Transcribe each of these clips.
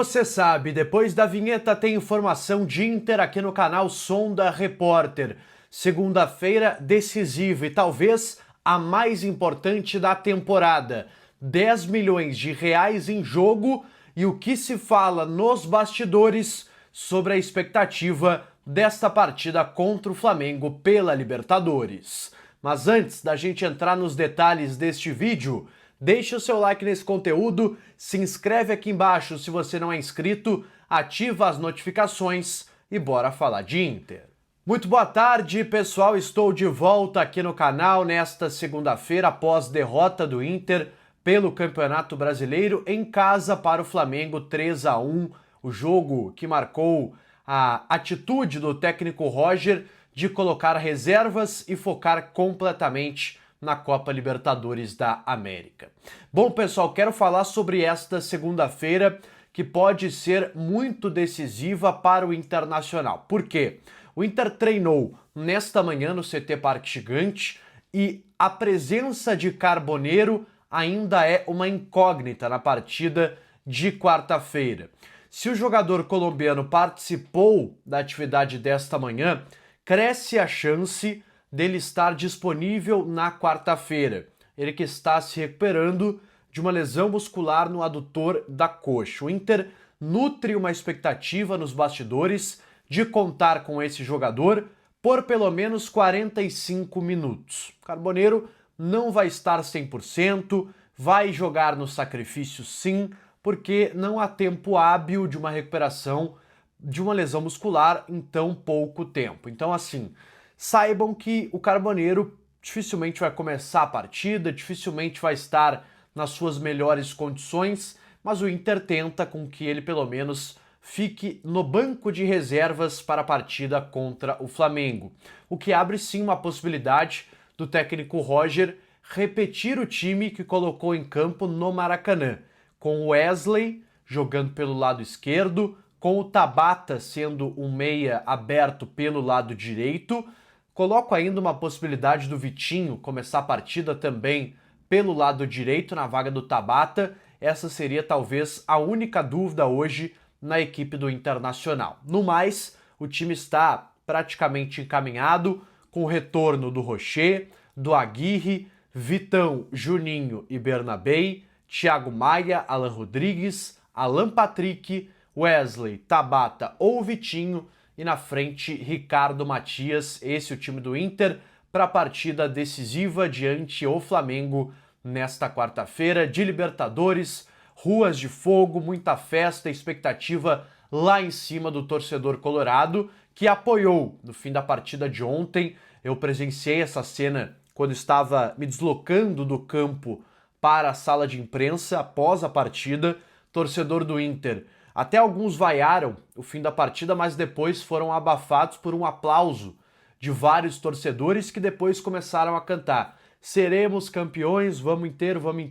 Você sabe, depois da vinheta tem informação de Inter aqui no canal Sonda Repórter. Segunda-feira decisiva e talvez a mais importante da temporada. 10 milhões de reais em jogo e o que se fala nos bastidores sobre a expectativa desta partida contra o Flamengo pela Libertadores. Mas antes da gente entrar nos detalhes deste vídeo, deixe o seu like nesse conteúdo, se inscreve aqui embaixo se você não é inscrito, ativa as notificações e bora falar de Inter. Muito boa tarde, pessoal, estou de volta aqui no canal nesta segunda-feira após derrota do Inter pelo Campeonato Brasileiro em casa para o Flamengo 3-1, o jogo que marcou a atitude do técnico Roger de colocar reservas e focar completamente na Copa Libertadores da América. Bom, pessoal, quero falar sobre esta segunda-feira que pode ser muito decisiva para o Internacional. Por quê? O Inter treinou nesta manhã no CT Parque Gigante e a presença de Carboneiro ainda é uma incógnita na partida de quarta-feira. Se o jogador colombiano participou da atividade desta manhã, cresce a chance dele estar disponível na quarta-feira. Ele que está se recuperando de uma lesão muscular no adutor da coxa. O Inter nutre uma expectativa nos bastidores de contar com esse jogador por pelo menos 45 minutos. O Carboneiro não vai estar 100%, vai jogar no sacrifício sim, porque não há tempo hábil de uma recuperação de uma lesão muscular em tão pouco tempo. Então, assim, saibam que o Carboneiro dificilmente vai começar a partida, dificilmente vai estar nas suas melhores condições, mas o Inter tenta com que ele pelo menos fique no banco de reservas para a partida contra o Flamengo, o que abre sim uma possibilidade do técnico Roger repetir o time que colocou em campo no Maracanã, com o Wesley jogando pelo lado esquerdo, com o Tabata sendo um meia aberto pelo lado direito. Coloco ainda uma possibilidade do Vitinho começar a partida também pelo lado direito na vaga do Tabata. Essa seria talvez a única dúvida hoje na equipe do Internacional. No mais, o time está praticamente encaminhado com o retorno do Rocher, do Aguirre, Vitão, Juninho e Bernabei, Thiago Maia, Alan Rodrigues, Alan Patrick, Wesley, Tabata ou Vitinho e na frente Ricardo Matias, esse é o time do Inter para a partida decisiva diante o Flamengo nesta quarta-feira de Libertadores, ruas de fogo, muita festa, expectativa lá em cima do torcedor colorado que apoiou no fim da partida de ontem. Eu presenciei essa cena quando estava me deslocando do campo para a sala de imprensa após a partida. Torcedor do Inter, até alguns vaiaram o fim da partida, mas depois foram abafados por um aplauso de vários torcedores que depois começaram a cantar: seremos campeões, vamos Inter, vamos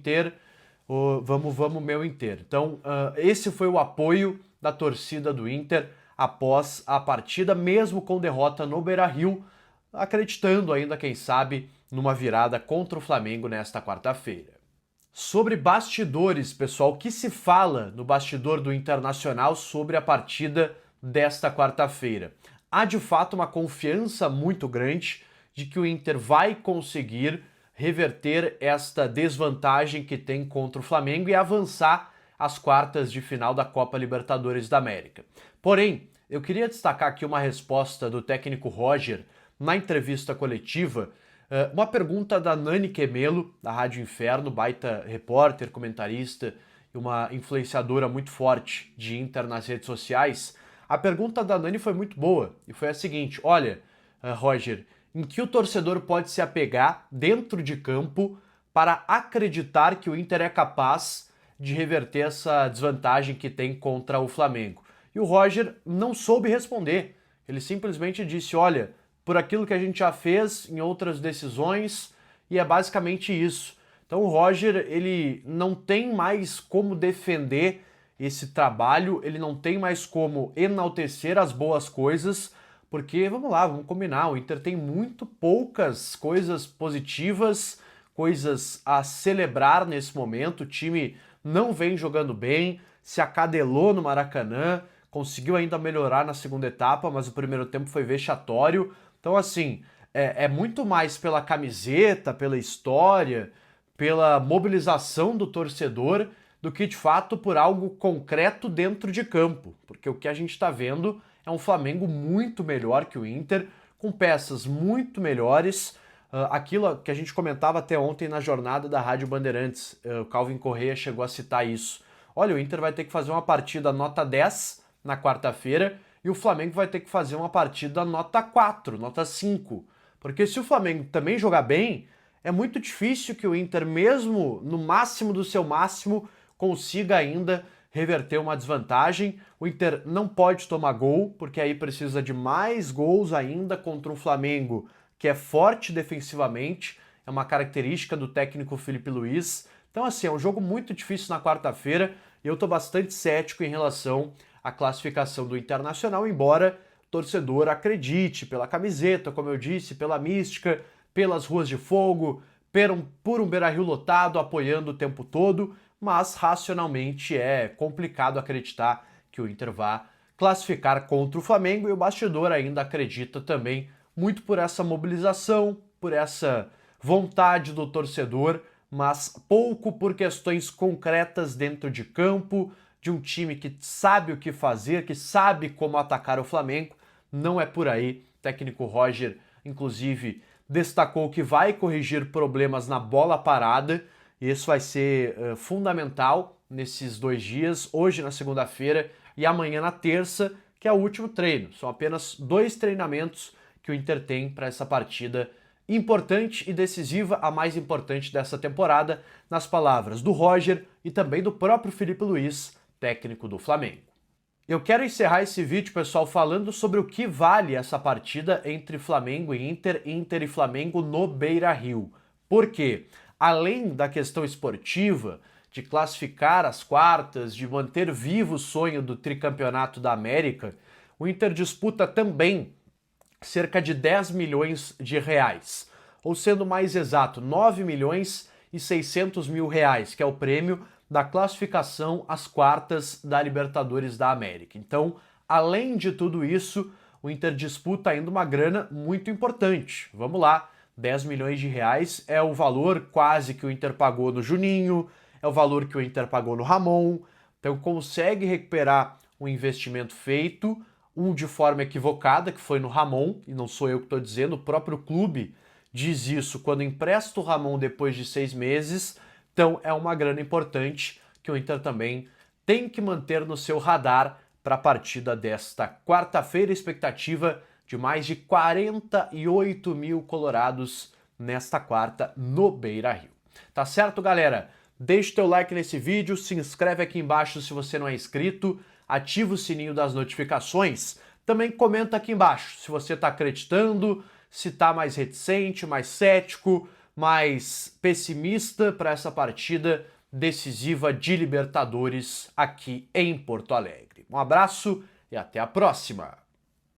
meu Inter. Então esse foi o apoio da torcida do Inter após a partida, mesmo com derrota no Beira-Rio, acreditando ainda, quem sabe, numa virada contra o Flamengo nesta quarta-feira. Sobre bastidores, pessoal, o que se fala no bastidor do Internacional sobre a partida desta quarta-feira? Há de fato uma confiança muito grande de que o Inter vai conseguir reverter esta desvantagem que tem contra o Flamengo e avançar às quartas de final da Copa Libertadores da América. Porém, eu queria destacar aqui uma resposta do técnico Roger na entrevista coletiva. Uma pergunta da Nani Quemelo, da Rádio Inferno, baita repórter, comentarista e uma influenciadora muito forte de Inter nas redes sociais. A pergunta da Nani foi muito boa e foi a seguinte: olha, Roger, em que o torcedor pode se apegar dentro de campo para acreditar que o Inter é capaz de reverter essa desvantagem que tem contra o Flamengo? E o Roger não soube responder. Ele simplesmente disse: olha, por aquilo que a gente já fez em outras decisões, e é basicamente isso. Então o Roger, ele não tem mais como defender esse trabalho, ele não tem mais como enaltecer as boas coisas, porque, vamos lá, vamos combinar, o Inter tem muito poucas coisas positivas, coisas a celebrar nesse momento. O time não vem jogando bem, se acadelou no Maracanã, conseguiu ainda melhorar na segunda etapa, mas o primeiro tempo foi vexatório. Então, assim, é muito mais pela camiseta, pela história, pela mobilização do torcedor, do que de fato por algo concreto dentro de campo. Porque o que a gente está vendo é um Flamengo muito melhor que o Inter, com peças muito melhores. Aquilo que a gente comentava até ontem na jornada da Rádio Bandeirantes, o Calvin Correia chegou a citar isso. Olha, o Inter vai ter que fazer uma partida nota 10 na quarta-feira e o Flamengo vai ter que fazer uma partida nota 4, nota 5. Porque se o Flamengo também jogar bem, é muito difícil que o Inter, mesmo no máximo do seu máximo, consiga ainda reverter uma desvantagem. O Inter não pode tomar gol, porque aí precisa de mais gols ainda contra um Flamengo que é forte defensivamente, é uma característica do técnico Felipe Luiz. Então, assim, é um jogo muito difícil na quarta-feira e eu tô bastante cético em relação à classificação do Internacional, embora o torcedor acredite pela camiseta, como eu disse, pela mística, pelas ruas de fogo, por um Beira-Rio lotado, apoiando o tempo todo, mas racionalmente é complicado acreditar que o Inter vá classificar contra o Flamengo e o bastidor ainda acredita também muito por essa mobilização, por essa vontade do torcedor, mas pouco por questões concretas dentro de campo, de um time que sabe o que fazer, que sabe como atacar o Flamengo. Não é por aí. O técnico Roger, inclusive, destacou que vai corrigir problemas na bola parada, e isso vai ser fundamental nesses 2 dias, hoje na segunda-feira e amanhã na terça, que é o último treino. São apenas 2 treinamentos que o Inter tem para essa partida importante e decisiva, a mais importante dessa temporada, nas palavras do Roger e também do próprio Felipe Luiz, técnico do Flamengo. Eu quero encerrar esse vídeo, pessoal, falando sobre o que vale essa partida entre Flamengo e Inter e Flamengo no Beira-Rio. Por quê? Além da questão esportiva, de classificar as quartas, de manter vivo o sonho do tricampeonato da América, o Inter disputa também cerca de 10 milhões de reais, ou sendo mais exato, 9 milhões e 600 mil reais, que é o prêmio da classificação às quartas da Libertadores da América. Então, além de tudo isso, o Inter disputa ainda uma grana muito importante. Vamos lá, 10 milhões de reais é o valor quase que o Inter pagou no Juninho, é o valor que o Inter pagou no Ramon, então consegue recuperar um investimento feito, de forma equivocada, que foi no Ramon, e não sou eu que estou dizendo, o próprio clube diz isso quando empresta o Ramon depois de 6 meses, então é uma grana importante que o Inter também tem que manter no seu radar para a partida desta quarta-feira, expectativa de mais de 48 mil colorados nesta quarta no Beira-Rio. Tá certo, galera? Deixa o teu like nesse vídeo, se inscreve aqui embaixo se você não é inscrito, ativa o sininho das notificações, também comenta aqui embaixo se você está acreditando, se está mais reticente, mais cético, mais pessimista para essa partida decisiva de Libertadores aqui em Porto Alegre. Um abraço e até a próxima!